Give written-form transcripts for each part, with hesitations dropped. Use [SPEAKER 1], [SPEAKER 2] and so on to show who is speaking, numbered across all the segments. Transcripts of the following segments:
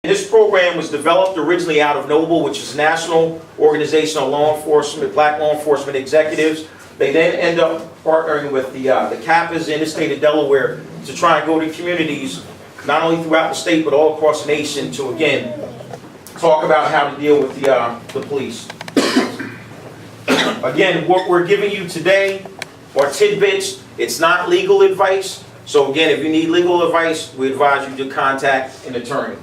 [SPEAKER 1] And this program was developed originally out of N.O.B.L.E, which is a national organization of law enforcement, black law enforcement executives. They then end up partnering with the Kappas in the state of Delaware to try and go to communities, not only throughout the state, but all across the nation to, again, talk about how to deal with the police. Again, what we're giving you today are tidbits. It's not legal advice. So again, if you need legal advice, we advise you to contact an attorney.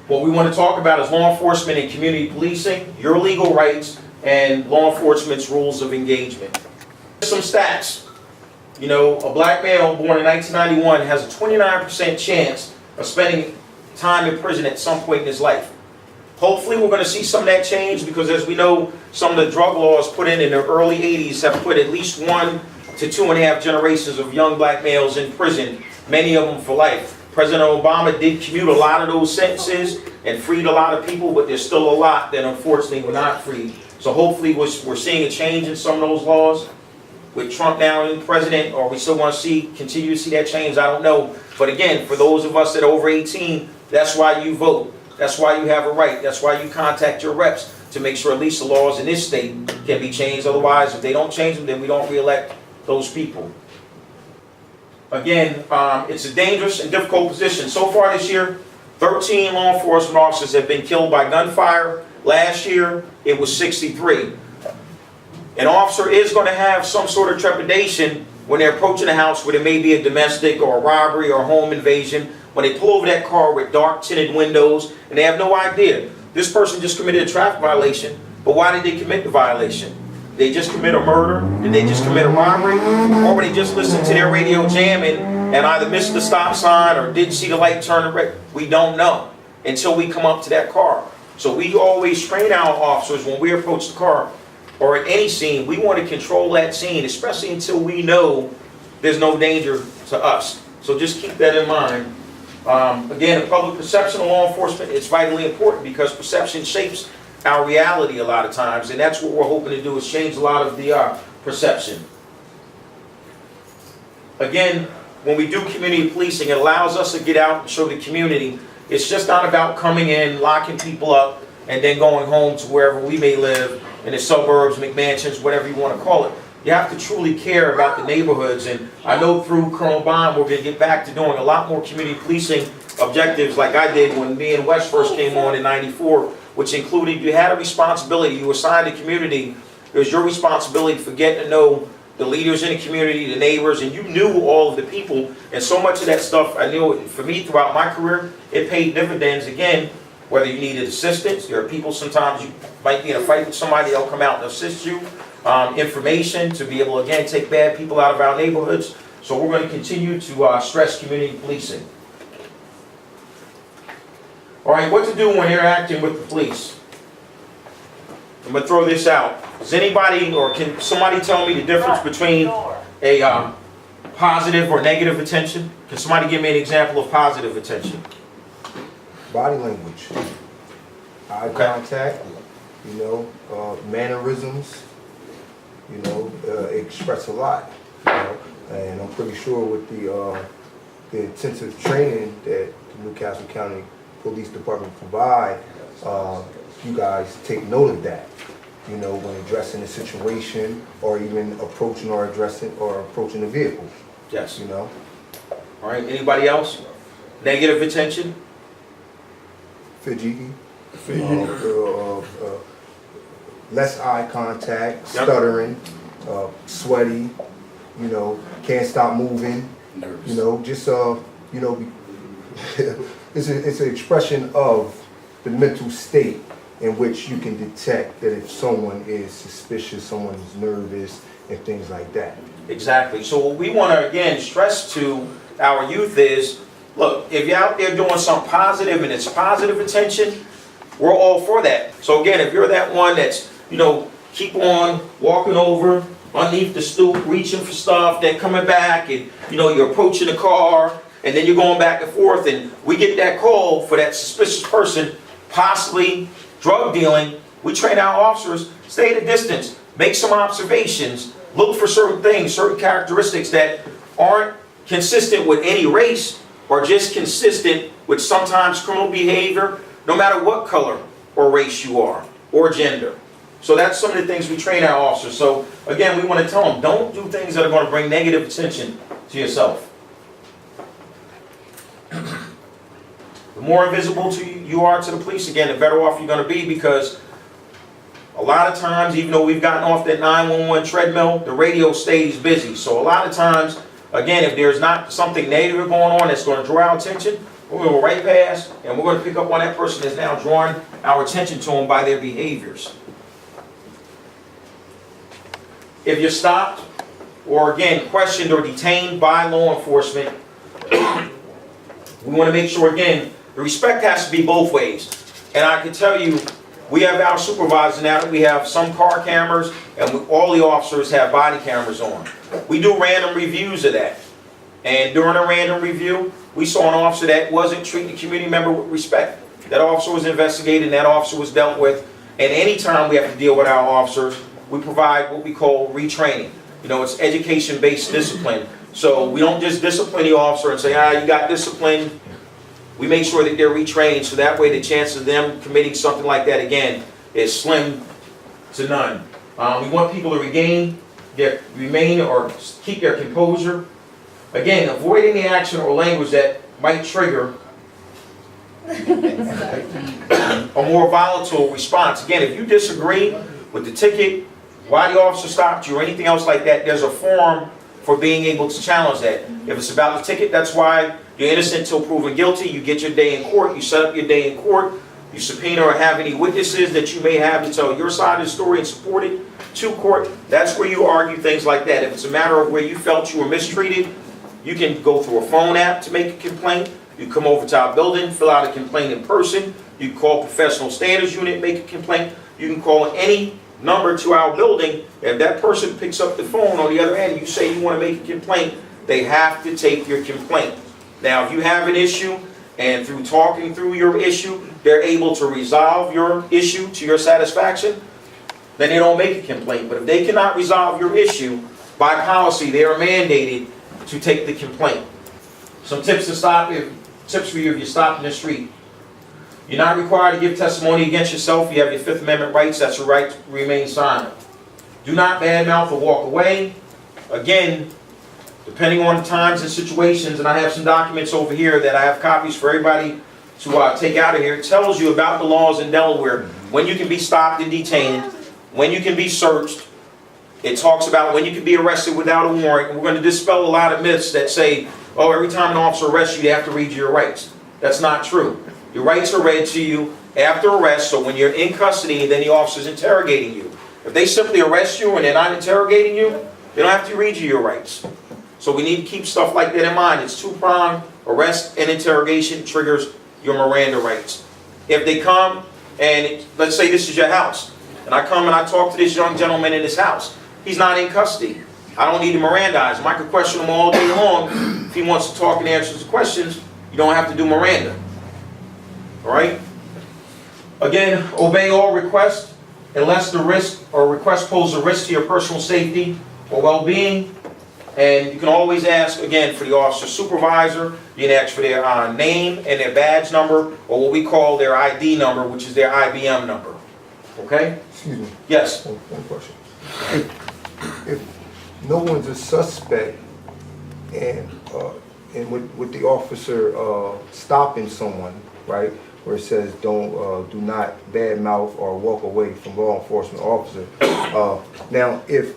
[SPEAKER 1] What we want to talk about is law enforcement and community policing, your legal rights, and law enforcement's rules of engagement. Some stats. You know, a black male born in 1991 has a 29% chance of spending time in prison at some point in his life. Hopefully we're going to see some of that change, because as we know, some of the drug laws put in the early 80s have put at least 1 to 2.5 generations of young black males in prison, many of them for life. President Obama did commute a lot of those sentences and freed a lot of people, but there's still a lot that unfortunately were not freed. So hopefully we're seeing a change in some of those laws. With Trump now in president, or we still want to continue to see that change, I don't know. But again, for those of us that are over 18, that's why you vote. That's why you have a right. That's why you contact your reps to make sure at least the laws in this state can be changed. Otherwise, if they don't change them, then we don't re-elect those people. Again, it's a dangerous and difficult position. So far this year, 13 law enforcement officers have been killed by gunfire. Last year, it was 63. An officer is going to have some sort of trepidation when they're approaching a house where there may be a domestic or a robbery or a home invasion. When they pull over that car with dark tinted windows and they have no idea, this person just committed a traffic violation, but why did they commit the violation? They just commit a murder? Did they just commit a robbery? Or they just listened to their radio jamming and either missed the stop sign or didn't see the light turn red? We don't know until we come up to that car. So we always train our officers when we approach the car or at any scene. We want to control that scene, especially until we know there's no danger to us. So just keep that in mind. Again, the public perception of law enforcement is vitally important, because perception shapes our reality a lot of times, and that's what we're hoping to do, is change a lot of the perception. Again, when we do community policing, it allows us to get out and show the community it's just not about coming in, locking people up, and then going home to wherever we may live, in the suburbs, McMansions, whatever you want to call it. You have to truly care about the neighborhoods, and I know through Colonel Bond we're going to get back to doing a lot more community policing objectives like I did when me and Wes first came on in '94, which included you had a responsibility, you assigned a community, it was your responsibility for getting to know the leaders in the community, the neighbors, and you knew all of the people, and so much of that stuff, I knew, for me throughout my career, it paid dividends again, whether you needed assistance. There are people sometimes you might be in a fight with somebody, they'll come out and assist you. Information to be able to, again, take bad people out of our neighborhoods. So we're going to continue to stress community policing. All right, what to do when interacting with the police? I'm going to throw this out. Does anybody, or can somebody tell me the difference between a positive or negative attention? Can somebody give me an example of positive attention?
[SPEAKER 2] Body language, eye contact, you know, mannerisms, you know, express a lot, you know, and I'm pretty sure with the intensive training that the Newcastle County Police Department provide, you guys take note of that, you know, when addressing a situation or even approaching or approaching a vehicle.
[SPEAKER 1] Yes.
[SPEAKER 2] You know.
[SPEAKER 1] All right. Anybody else? Negative attention.
[SPEAKER 2] Fidgety. Less eye contact, stuttering, sweaty, you know, can't stop moving, nervous. You know, just you know, it's an expression of the mental state in which you can detect that if someone is suspicious, someone is nervous, and things like that.
[SPEAKER 1] Exactly. So what we want to, again, stress to our youth is, look, if you're out there doing something positive and it's positive attention, we're all for that. So again, if you're that one that's, you know, keep on walking over underneath the stoop, reaching for stuff, then coming back, and, you know, you're approaching the car, and then you're going back and forth, and we get that call for that suspicious person, possibly drug dealing, we train our officers, stay at a distance, make some observations, look for certain things, certain characteristics that aren't consistent with any race, or just consistent with sometimes criminal behavior, no matter what color or race you are, or gender. So that's some of the things we train our officers. So again, we want to tell them, don't do things that are going to bring negative attention to yourself. The more invisible you are to the police, again, the better off you're going to be, because a lot of times, even though we've gotten off that 911 treadmill, the radio stays busy. So a lot of times, again, if there's not something negative going on that's going to draw our attention, we're going to go right past, and we're going to pick up on that person that's now drawing our attention to them by their behaviors. If you're stopped, or again, questioned or detained by law enforcement, we want to make sure, again, the respect has to be both ways. And I can tell you, we have our supervisors now, we have some car cameras, and all the officers have body cameras on. We do random reviews of that. And during a random review, we saw an officer that wasn't treating a community member with respect. That officer was investigated, and that officer was dealt with. And anytime we have to deal with our officers, we provide what we call retraining. You know, it's education-based discipline. So we don't just discipline the officer and say, you got disciplined. We make sure that they're retrained, so that way the chance of them committing something like that again is slim to none. We want people to remain or keep their composure. Again, avoid any action or language that might trigger a more volatile response. Again, if you disagree with the ticket, why the officer stopped you, or anything else like that, there's a forum for being able to challenge that. If it's about the ticket, that's why you're innocent until proven guilty. You get your day in court, you set up your day in court, you subpoena or have any witnesses that you may have to tell your side of the story and support it to court. That's where you argue things like that. If it's a matter of where you felt you were mistreated, you can go through a phone app to make a complaint. You come over to our building, fill out a complaint in person. You can call Professional Standards Unit, make a complaint. You can call any number to our building. If that person picks up the phone on the other end, you say you want to make a complaint, they have to take your complaint. Now, if you have an issue, and through talking through your issue, they're able to resolve your issue to your satisfaction, then they don't make a complaint. But if they cannot resolve your issue, by policy, they are mandated to take the complaint. Some tips for you if you're stopped in the street. You're not required to give testimony against yourself. You have your Fifth Amendment rights. That's your right to remain silent. Do not badmouth or walk away. Again, depending on the times and situations, and I have some documents over here that I have copies for everybody to take out of here. It tells you about the laws in Delaware, when you can be stopped and detained, when you can be searched. It talks about when you can be arrested without a warrant. And we're going to dispel a lot of myths that say, oh, every time an officer arrests you, they have to read you your rights. That's not true. Your rights are read to you after arrest, so when you're in custody, then the officer's interrogating you. If they simply arrest you and they're not interrogating you, they don't have to read you your rights. So we need to keep stuff like that in mind. It's two-pronged. Arrest and interrogation triggers your Miranda rights. If they come and, let's say this is your house, and I come and I talk to this young gentleman in his house. He's not in custody. I don't need to Mirandize him. I can question him all day long. If he wants to talk and answer the questions, you don't have to do Miranda. All right? Again, obey all requests unless the risk or request poses a risk to your personal safety or well-being. And you can always ask, again, for the officer supervisor. You can ask for their name and their badge number, or what we call their ID number, which is their IBM number. Okay?
[SPEAKER 2] Excuse me.
[SPEAKER 1] Yes?
[SPEAKER 2] One question. If no one's a suspect and with the officer stopping someone, right, where it says do not badmouth or walk away from law enforcement officer. Now, if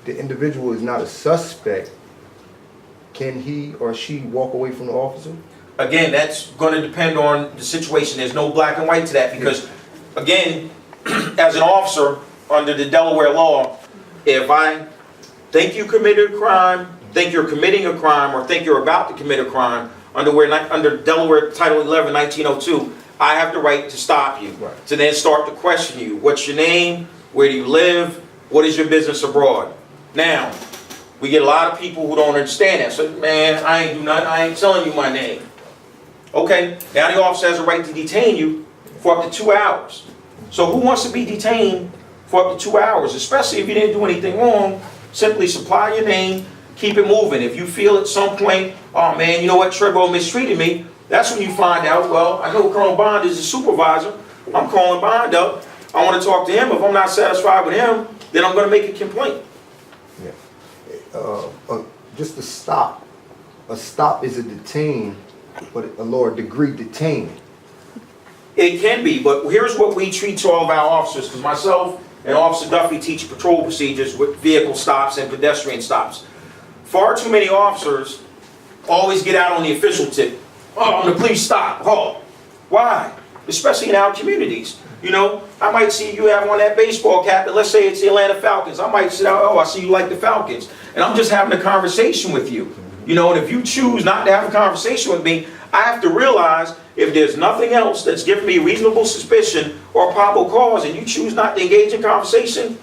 [SPEAKER 2] the individual is not a suspect, can he or she walk away from the officer?
[SPEAKER 1] Again, that's going to depend on the situation. There's no black and white to that because, again, as an officer under the Delaware law, if I think you committed a crime, think you're committing a crime, or think you're about to commit a crime, under Delaware Title 11, 1902, I have the right to stop you,
[SPEAKER 2] right,
[SPEAKER 1] to then start to question you. What's your name? Where do you live? What is your business abroad? Now, we get a lot of people who don't understand that. So, man, I ain't do nothing. I ain't telling you my name. Okay, now the officer has a right to detain you for up to 2 hours. So who wants to be detained for up to 2 hours? Especially if you didn't do anything wrong. Simply supply your name, keep it moving. If you feel at some point, oh man, you know what, Trevor mistreated me, That's when you find out, well, I know Colonel Bond is a supervisor. I'm calling Bond up. I want to talk to him. If I'm not satisfied with him, then I'm going to make a complaint.
[SPEAKER 2] Yeah. Just a stop. A stop is a detain, but a lower degree detain.
[SPEAKER 1] It can be, but here's what we treat to all of our officers, because myself and Officer Duffy teach patrol procedures with vehicle stops and pedestrian stops. Far too many officers always get out on the official tip. Oh, the police stop, halt. Why? Especially in our communities. You know, I might see you have on that baseball cap, and let's say it's the Atlanta Falcons. I might say, oh, I see you like the Falcons. And I'm just having a conversation with you. You know, and if you choose not to have a conversation with me, I have to realize if there's nothing else that's giving me reasonable suspicion or probable cause, and you choose not to engage in conversation,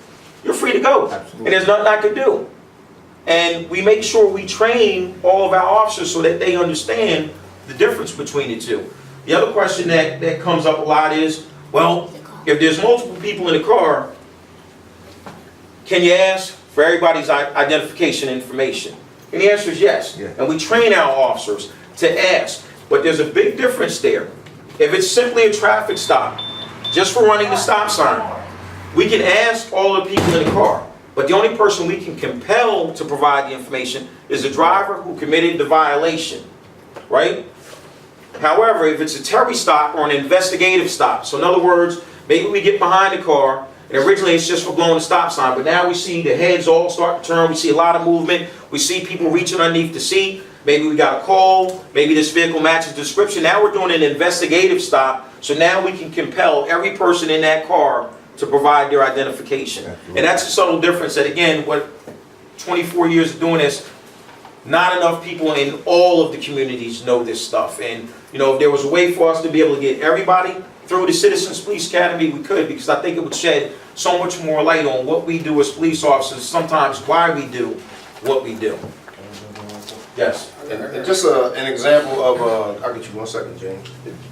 [SPEAKER 1] you're free to go.
[SPEAKER 2] Absolutely.
[SPEAKER 1] And there's nothing I can do. And we make sure we train all of our officers so that they understand the difference between the two. The other question that comes up a lot is, well, if there's multiple people in the car, can you ask for everybody's identification information? And the answer is yes.
[SPEAKER 2] Yeah.
[SPEAKER 1] And we train our officers to ask. But there's a big difference there. If it's simply a traffic stop, just for running the stop sign, we can ask all the people in the car. But the only person we can compel to provide the information is the driver who committed the violation, right? However, if it's a Terry stop or an investigative stop, so in other words, maybe we get behind the car, and originally it's just for blowing the stop sign, but now we see the heads all start to turn, we see a lot of movement, we see people reaching underneath the seat, maybe we got a call, maybe this vehicle matches the description. Now we're doing an investigative stop, so now we can compel every person in that car to provide their identification.
[SPEAKER 2] Absolutely.
[SPEAKER 1] And that's a subtle difference that, again, what 24 years of doing this, not enough people in all of the communities know this stuff. And, you know, if there was a way for us to be able to get everybody through the Citizens Police Academy, we could, because I think it would shed so much more light on what we do as police officers, sometimes why we do what we do. Yes.
[SPEAKER 3] And just an example of, I'll get you 1 second, James.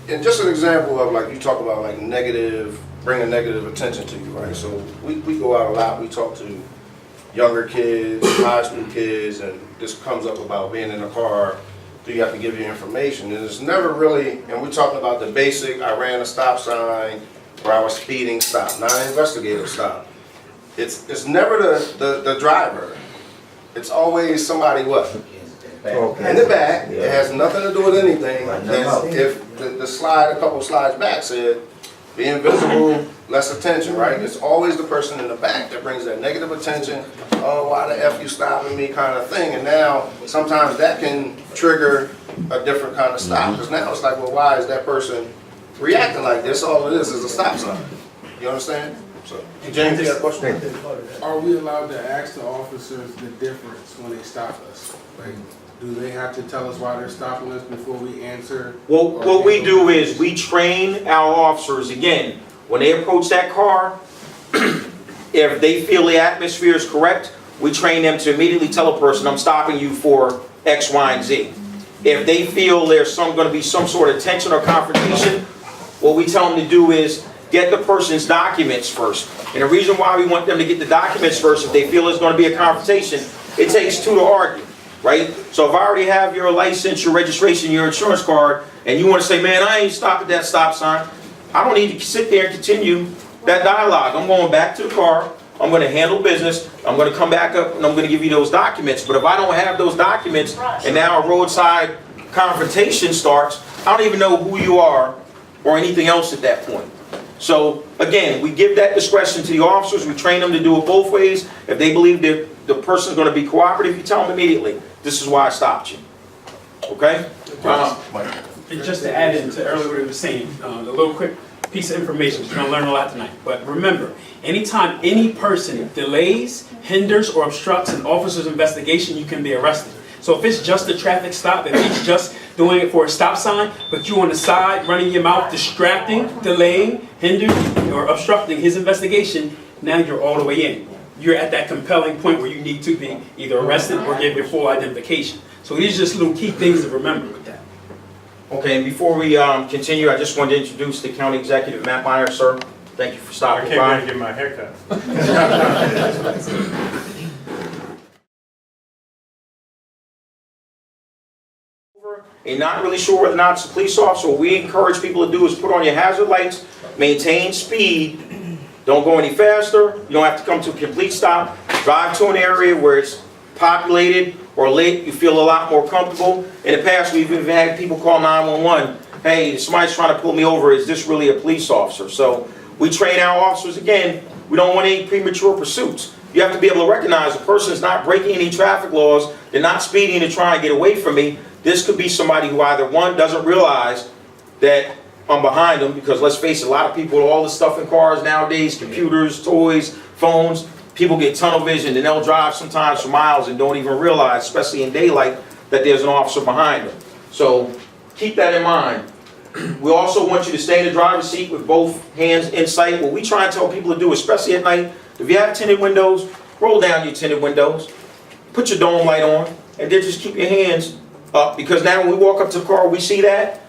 [SPEAKER 3] And just an example of, like, you talk about, like, negative, bringing negative attention to you, right? So we go out a lot, we talk to younger kids, high school kids, and this comes up about being in a car, do you have to give your information? And it's never really, and we're talking about the basic, I ran a stop sign, or I was speeding stop, not an investigative stop. It's never the driver. It's always somebody what? In the back. It has nothing to do with anything. If the slide, a couple slides back said, being visible, less attention, right? It's always the person in the back that brings that negative attention. Oh, why the F you stopping me kind of thing. And now sometimes that can trigger a different kind of stop. Because now it's like, well, why is that person reacting like this? All it is a stop sign. You understand? So, James, you got a question?
[SPEAKER 4] Are we allowed to ask the officers the difference when they stop us? Like, do they have to tell us why they're stopping us before we answer?
[SPEAKER 1] Well, what we do is we train our officers, again, when they approach that car, if they feel the atmosphere is correct, we train them to immediately tell a person, I'm stopping you for X, Y, and Z. If they feel there's going to be some sort of tension or confrontation, what we tell them to do is get the person's documents first. And the reason why we want them to get the documents first, if they feel there's going to be a confrontation, it takes two to argue. Right? So if I already have your license, your registration, your insurance card, and you want to say, man, I ain't stopped at that stop sign, I don't need to sit there and continue that dialogue. I'm going back to the car, I'm going to handle business, I'm going to come back up, and I'm going to give you those documents. But if I don't have those documents, and now a roadside confrontation starts, I don't even know who you are or anything else at that point. So again, we give that discretion to the officers, we train them to do it both ways. If they believe that the person's going to be cooperative, you tell them immediately, this is why I stopped you. Okay?
[SPEAKER 5] And just to add into earlier what he was saying, a little quick piece of information, you're going to learn a lot tonight. But remember, anytime any person delays, hinders, or obstructs an officer's investigation, you can be arrested. So if it's just a traffic stop, if he's just doing it for a stop sign, but you on the side, running your mouth, distracting, delaying, hindering, or obstructing his investigation, now you're all the way in. You're at that compelling point where you need to be either arrested or give your full identification. So these are just little key things to remember with that.
[SPEAKER 1] Okay, and before we continue, I just wanted to introduce the County Executive, Matt Meyer, sir. Thank you for stopping by.
[SPEAKER 6] I came by to get my haircut.
[SPEAKER 1] and not really sure whether or not it's a police officer, what we encourage people to do is put on your hazard lights, maintain speed, don't go any faster, you don't have to come to a complete stop, drive to an area where it's populated or lit, you feel a lot more comfortable. In the past, we've even had people call 911, hey, somebody's trying to pull me over, is this really a police officer? So we train our officers, again, we don't want any premature pursuits. You have to be able to recognize a person's not breaking any traffic laws, they're not speeding to try and get away from me. This could be somebody who either, one, doesn't realize that I'm behind them, because let's face it, a lot of people, all the stuff in cars nowadays, computers, toys, phones, people get tunnel vision and they'll drive sometimes for miles and don't even realize, especially in daylight, that there's an officer behind them. So keep that in mind. We also want you to stay in the driver's seat with both hands in sight. What we try and tell people to do, especially at night, if you have tinted windows, roll down your tinted windows, put your dome light on, and then just keep your hands up, because now when we walk up to the car, we see that,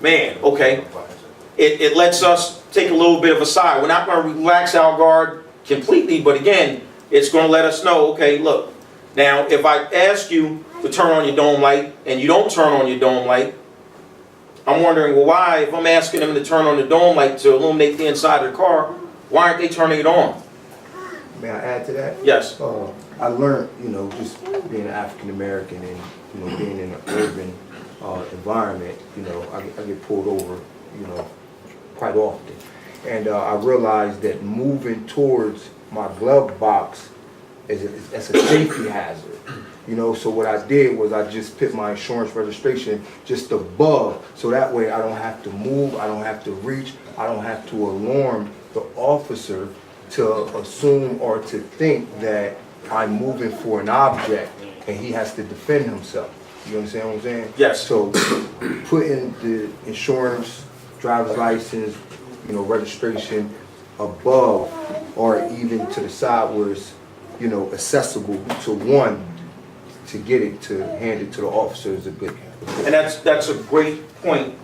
[SPEAKER 1] man, okay, it lets us take a little bit of a side. We're not going to relax our guard completely, but again, it's going to let us know, okay, look, now if I ask you to turn on your dome light and you don't turn on your dome light, I'm wondering, well, why, if I'm asking them to turn on the dome light to illuminate the inside of the car, why aren't they turning it on?
[SPEAKER 2] May I add to that?
[SPEAKER 1] Yes.
[SPEAKER 2] I learned, just being an African American and, being in an urban environment, I get pulled over, quite often. And I realized that moving towards my glove box that's a safety hazard. So what I did was I just put my insurance registration just above, so that way I don't have to move, I don't have to reach, I don't have to alarm the officer to assume or to think that I'm moving for an object and he has to defend himself. You understand what I'm saying?
[SPEAKER 1] Yes.
[SPEAKER 2] So putting the insurance, driver's license, registration above or even to the side where it's, accessible to one to get it, to hand it to the officer is a good.
[SPEAKER 1] And that's a great point.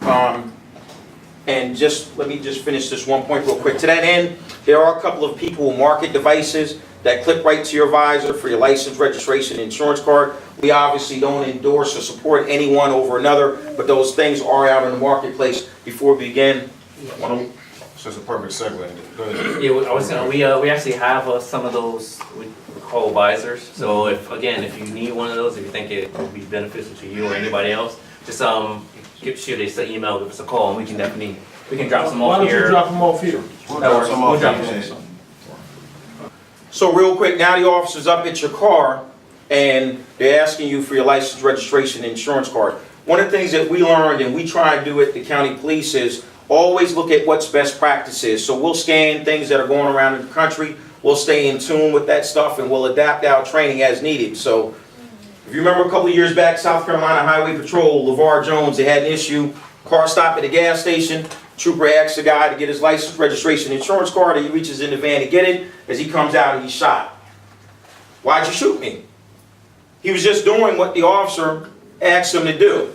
[SPEAKER 1] And let me just finish this one point real quick. To that end, there are a couple of people who market devices that clip right to your visor for your license, registration, and insurance card. We obviously don't endorse or support anyone over another, but those things are out in the marketplace. Before we begin,
[SPEAKER 3] It's just a perfect segue. Go ahead.
[SPEAKER 6] Yeah, I was gonna, we actually have some of those we call visors. So if you need one of those, if you think it would be beneficial to you or anybody else, just shoot us an email, give us a call, and we can drop some off here.
[SPEAKER 4] Why don't you drop them off here?
[SPEAKER 3] We'll drop some off
[SPEAKER 6] drop
[SPEAKER 3] here.
[SPEAKER 6] some.
[SPEAKER 1] so real quick, now the officer's up at your car and they're asking you for your license, registration, and insurance card. One of the things that we learned and we try to do at the county police is always look at what's best practices. So we'll scan things that are going around in the country, we'll stay in tune with that stuff, and we'll adapt our training as needed. So if you remember a couple of years back, South Carolina Highway Patrol, LeVar Jones, they had an issue, car stop at a gas station, trooper asked the guy to get his license, registration, insurance card, and he reaches in the van to get it. As he comes out, he's shot. Why'd you shoot me? He was just doing what the officer asked him to do.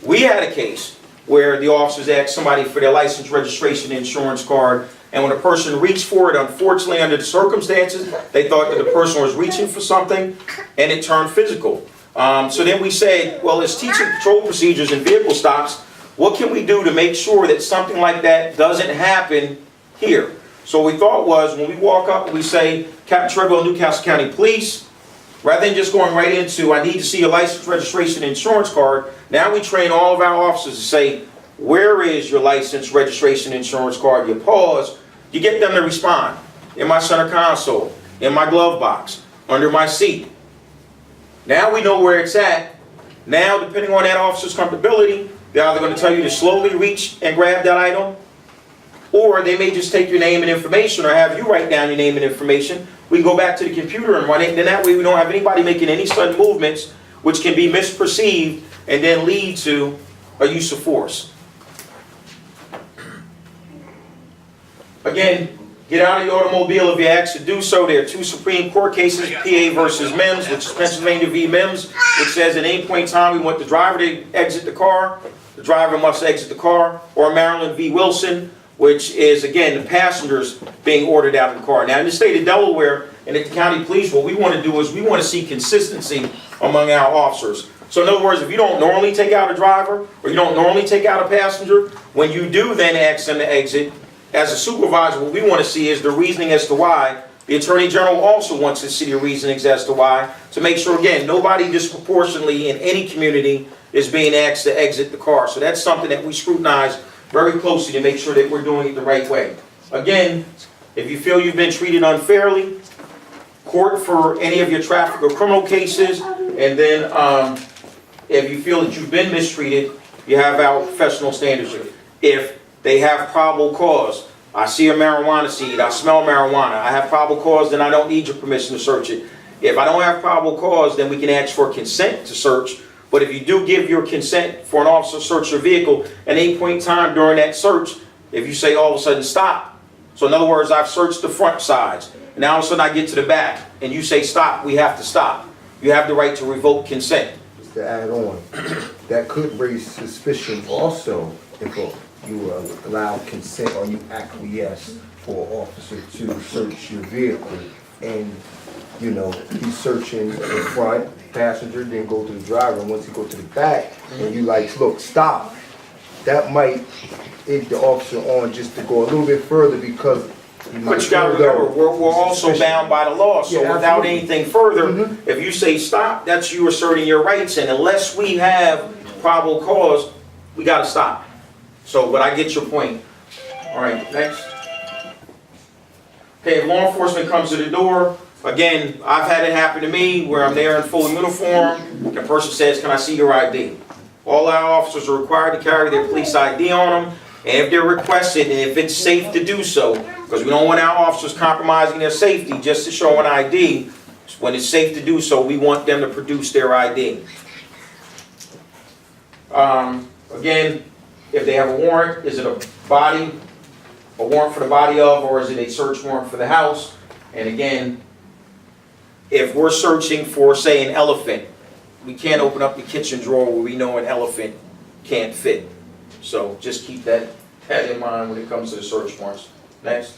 [SPEAKER 1] We had a case where the officers asked somebody for their license, registration, insurance card, and when a person reached for it, unfortunately under the circumstances, they thought that the person was reaching for something and it turned physical. So then we said, well, as teaching patrol procedures and vehicle stops, what can we do to make sure that something like that doesn't happen here? So what we thought was, when we walk up and we say, Captain Treadwell, Newcastle County Police, rather than just going right into, I need to see your license, registration, and insurance card, now we train all of our officers to say, where is your license, registration, insurance card? You pause, you get them to respond. In my center console, in my glove box, under my seat. Now we know where it's at. Now, depending on that officer's comfortability, they're either going to tell you to slowly reach and grab that item, or they may just take your name and information, or have you write down your name and information. We can go back to the computer and run it, and then that way we don't have anybody making any sudden movements which can be misperceived and then lead to a use of force. Again, get out of the automobile if you're asked to do so. There are two Supreme Court cases, PA versus Mims, which is Pennsylvania v. Mims, which says at any point in time we want the driver to exit the car, the driver must exit the car, or Maryland v. Wilson, which is, again, the passengers being ordered out of the car. Now, in the state of Delaware and at the county police, what we want to do is we want to see consistency among our officers. So in other words, if you don't normally take out a driver, or you don't normally take out a passenger, when you do then ask them to exit, as a supervisor, what we want to see is the reasoning as to why. The Attorney General also wants to see the reasonings as to why, to make sure, again, nobody disproportionately in any community is being asked to exit the car. So that's something that we scrutinize very closely to make sure that we're doing it the right way. Again, if you feel you've been treated unfairly, court for any of your traffic or criminal cases, and then if you feel that you've been mistreated, you have our professional standards. If they have probable cause, I see a marijuana seed, I smell marijuana, I have probable cause, then I don't need your permission to search it. If I don't have probable cause, then we can ask for consent to search. But if you do give your consent for an officer to search your vehicle, at any point in time during that search, if you say all of a sudden stop, so in other words, I've searched the front sides, and now all of a sudden I get to the back, and you say stop, we have to stop. You have the right to revoke consent.
[SPEAKER 2] Just to add on, that could raise suspicion also if you allow consent or you acquiesce for an officer to search your vehicle, and you know, he's searching the front passenger, then go to the driver, and once he go to the back, and you like, look, stop. That might egg the officer on just to go a little bit further, because he might
[SPEAKER 1] But you gotta
[SPEAKER 2] feel
[SPEAKER 1] remember, we're also
[SPEAKER 2] suspicion.
[SPEAKER 1] bound by the law, so
[SPEAKER 2] Yeah,
[SPEAKER 1] without
[SPEAKER 2] absolutely.
[SPEAKER 1] anything further, if you say stop, that's you asserting your rights, and unless we have probable cause, we gotta stop. So, but I get your point. All right, next. Okay, if law enforcement comes to the door, again, I've had it happen to me where I'm there in full uniform, the person says, can I see your ID? All our officers are required to carry their police ID on them, and if they're requested, and if it's safe to do so, because we don't want our officers compromising their safety just to show an ID, when it's safe to do so, we want them to produce their ID. Again, if they have a warrant, is it a warrant for the body of, or is it a search warrant for the house? And again, if we're searching for, say, an elephant, we can't open up the kitchen drawer where we know an elephant can't fit. So just keep that in mind when it comes to the search warrants. Next.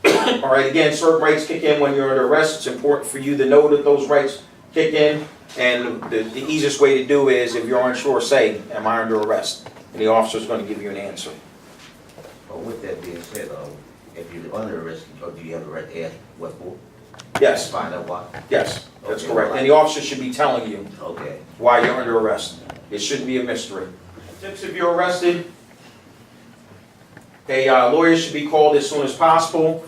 [SPEAKER 1] All right, again, certain rights kick in when you're under arrest. It's important for you to know that those rights kick in. And the easiest way to do is, if you're unsure, say, am I under arrest? And the officer's going to give you an answer.
[SPEAKER 7] With that being said, if you're under arrest, do you have the right to ask what for?
[SPEAKER 1] Yes,
[SPEAKER 7] Find out why?
[SPEAKER 1] yes, that's
[SPEAKER 7] Okay,
[SPEAKER 1] correct. And the officer should be telling you
[SPEAKER 7] Okay.
[SPEAKER 1] why you're under arrest. It shouldn't be a mystery. Tips if you're arrested. A lawyer should be called as soon as possible.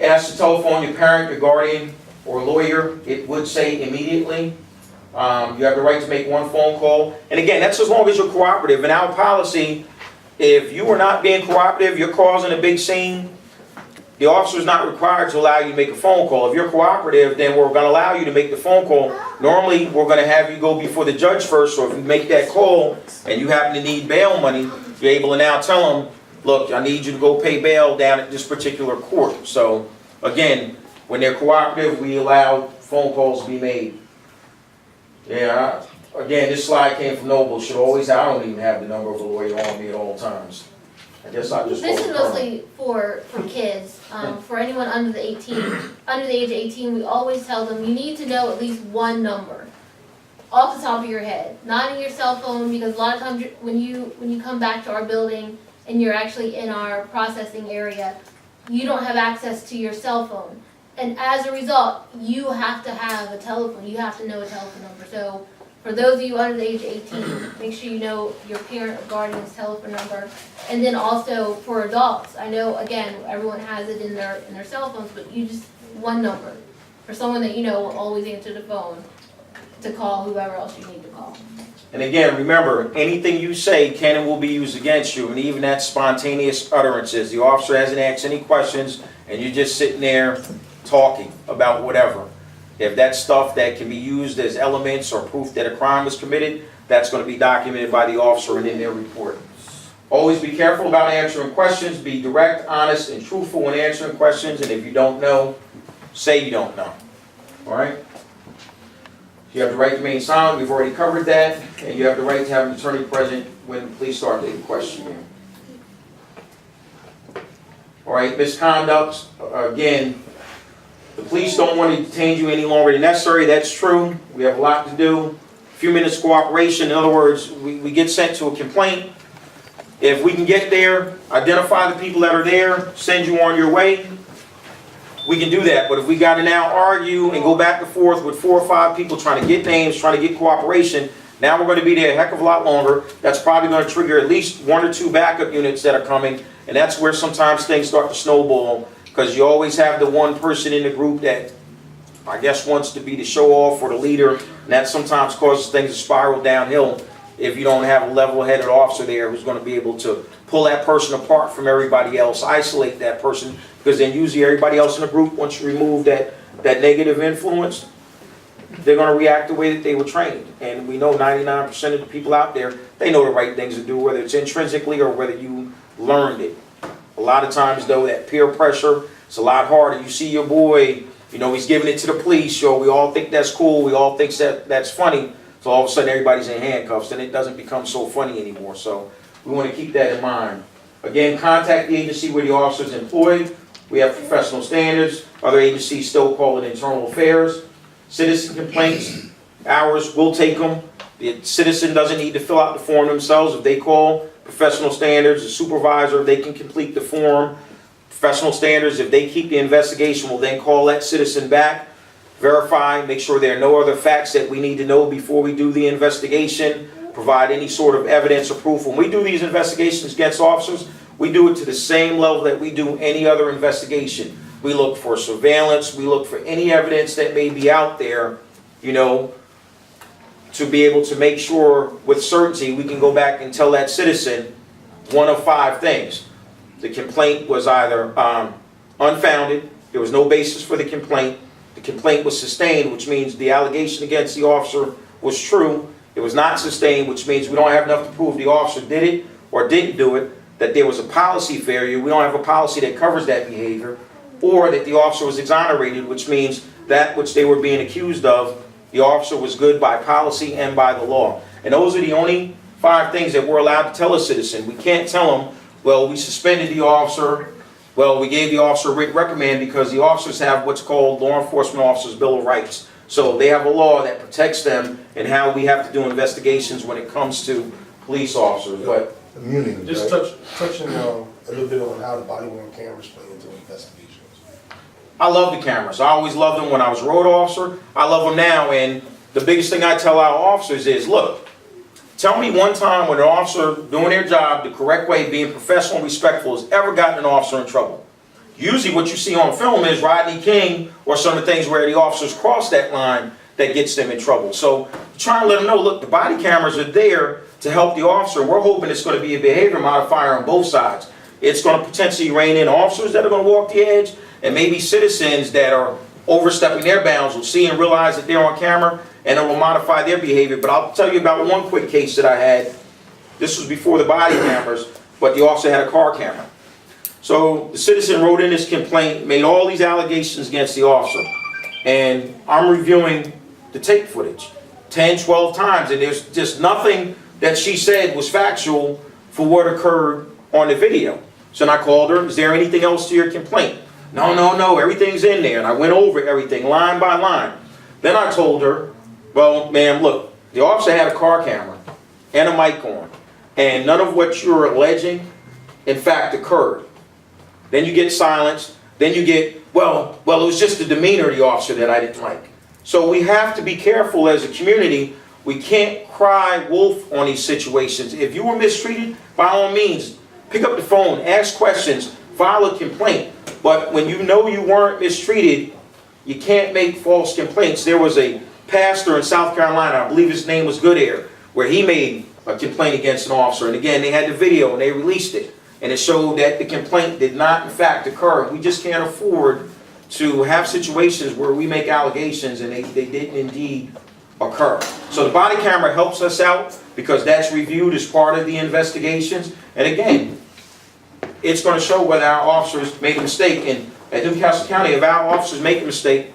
[SPEAKER 1] Ask to telephone your parent, your guardian, or lawyer. It would say immediately. You have the right to make one phone call. And again, that's as long as you're cooperative. In our policy, if you are not being cooperative, you're causing a big scene, the officer is not required to allow you to make a phone call. If you're cooperative, then we're going to allow you to make the phone call. Normally, we're going to have you go before the judge first, so if you make that call and you happen to need bail money, you're able to now tell them, look, I need you to go pay bail down at this particular court. So, again, when they're cooperative, we allow phone calls to be made. Yeah, again, this slide came from N.O.B.L.E. Should always, I don't even have the number of a lawyer on me at all times. I guess I just.
[SPEAKER 8] This is mostly for kids. For anyone under the age of 18, we always tell them you need to know at least one number off the top of your head, not in your cell phone, because a lot of times when you come back to our building and you're actually in our processing area, you don't have access to your cell phone, and as a result, you have to have a telephone. You have to know a telephone number. So for those of you under the age of 18, make sure you know your parent or guardian's telephone number. And then also for adults, I know, again, everyone has it in their cell phones, but you just, one number. For someone that you know will always answer the phone to call whoever else you need to call.
[SPEAKER 1] And again, remember, anything you say can and will be used against you, and even that spontaneous utterances. The officer hasn't asked any questions, and you're just sitting there talking about whatever. If that's stuff that can be used as elements or proof that a crime was committed, that's going to be documented by the officer and in their report. Always be careful about answering questions. Be direct, honest, and truthful when answering questions. And if you don't know, say you don't know. All right? You have the right to remain silent. We've already covered that. And you have the right to have an attorney present when the police start to question you. All right, misconduct. Again, The police don't want to detain you any longer than necessary. That's true. We have a lot to do. A few minutes cooperation. In other words, we get sent to a complaint. If we can get there, identify the people that are there, send you on your way, we can do that. But if we got to now argue and go back and forth with 4 or 5 people trying to get names, trying to get cooperation, now we're going to be there a heck of a lot longer. That's probably going to trigger at least 1 or 2 backup units that are coming. And that's where sometimes things start to snowball, because you always have the one person in the group that, I guess, wants to be the show-off or the leader. And that sometimes causes things to spiral downhill if you don't have a level-headed officer there who's going to be able to pull that person apart from everybody else, isolate that person, because then usually everybody else in the group, once you remove that negative influence, they're going to react the way that they were trained. And we know 99% of the people out there, they know the right things to do, whether it's intrinsically or whether you learned it. A lot of times, though, that peer pressure, it's a lot harder. You see your boy, you know, he's giving it to the police, so we all think that's cool, we all think that's funny. So all of a sudden everybody's in handcuffs, and it doesn't become so funny anymore. So we want to keep that in mind. Again, contact the agency where the officer is employed. We have professional standards. Other agencies still call it internal affairs. Citizen complaints, ours, we'll take them. The citizen doesn't need to fill out the form themselves. If they call professional standards, the supervisor, they can complete the form. Professional standards, if they keep the investigation, will then call that citizen back, verify, make sure there are no other facts that we need to know before we do the investigation, provide any sort of evidence or proof. When we do these investigations against officers, we do it to the same level that we do any other investigation. We look for surveillance, we look for any evidence that may be out there, you know, to be able to make sure with certainty we can go back and tell that citizen one of 5 things. The complaint was either unfounded, there was no basis for the complaint was sustained, which means the allegation against the officer was true. It was not sustained, which means we don't have enough to prove the officer did it or didn't do it, that there was a policy failure, we don't have a policy that covers that behavior, or that the officer was exonerated, which means that which they were being accused of, the officer was good by policy and by the law. And those are the only 5 things that we're allowed to tell a citizen. We can't tell them, well, we suspended the officer, well, we gave the officer a written reprimand, because the officers have what's called Law Enforcement Officers' Bill of Rights. So they have a law that protects them and how we have to do investigations when it comes to police officers. But
[SPEAKER 2] Immunity,
[SPEAKER 9] Just
[SPEAKER 2] right?
[SPEAKER 9] touching a little bit on how the body-worn cameras play into investigations.
[SPEAKER 1] I love the cameras. I always loved them when I was a road officer. I love them now. And the biggest thing I tell our officers is, look, tell me one time when an officer doing their job the correct way, being professional and respectful, has ever gotten an officer in trouble. Usually what you see on film is Rodney King or some of the things where the officers cross that line that gets them in trouble. So trying to let them know, look, the body cameras are there to help the officer. We're hoping it's going to be a behavior modifier on both sides. It's going to potentially rein in officers that are going to walk the edge, and maybe citizens that are overstepping their bounds will see and realize that they're on camera, and it will modify their behavior. But I'll tell you about one quick case that I had. This was before the body cameras, but the officer had a car camera. So the citizen wrote in his complaint, made all these allegations against the officer, and I'm reviewing the tape footage 10, 12 times, and there's just nothing that she said was factual for what occurred on the video. So then I called her, is there anything else to your complaint? No, everything's in there. And I went over everything line by line. Then I told her, well, ma'am, look, the officer had a car camera and a mic on, and none of what you're alleging, in fact, occurred. Then you get silence. Then you get, well, it was just the demeanor of the officer that I didn't like. So we have to be careful as a community. We can't cry wolf on these situations. If you were mistreated, by all means, pick up the phone, ask questions, file a complaint. But when you know you weren't mistreated, you can't make false complaints. There was a pastor in South Carolina, I believe his name was Goodair, where he made a complaint against an officer. And again, they had the video and they released it. And it showed that the complaint did not in fact occur. We just can't afford to have situations where we make allegations and they didn't indeed occur. So the body camera helps us out because that's reviewed as part of the investigations. And again, it's going to show whether our officers made a mistake. And at Newcastle County, if our officers make a mistake,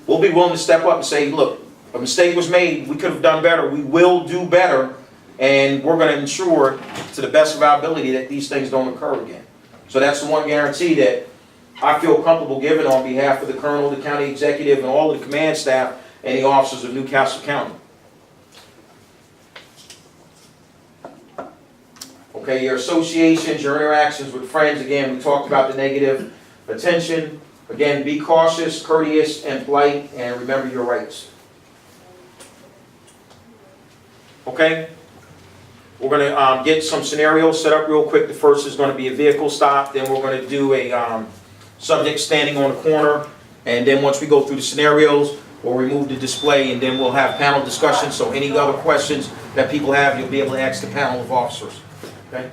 [SPEAKER 1] we'll be willing to step up and say, look, a mistake was made, we could have done better, we will do better, and we're going to ensure to the best of our ability that these things don't occur again. So that's the one guarantee that I feel comfortable giving on behalf of the colonel, the county executive, and all of the command staff and the officers of Newcastle County. Okay, your associations, your interactions with friends, again, we talked about the negative attention. Again, be cautious, courteous, and polite, and remember your rights. Okay? We're gonna get some scenarios set up real quick. The first is gonna be a vehicle stop, then we're gonna do a subject standing on the corner, and then once we go through the scenarios, we'll remove the display, and then we'll have panel discussion, so any other questions that people have, you'll be able to ask the panel of officers. Okay?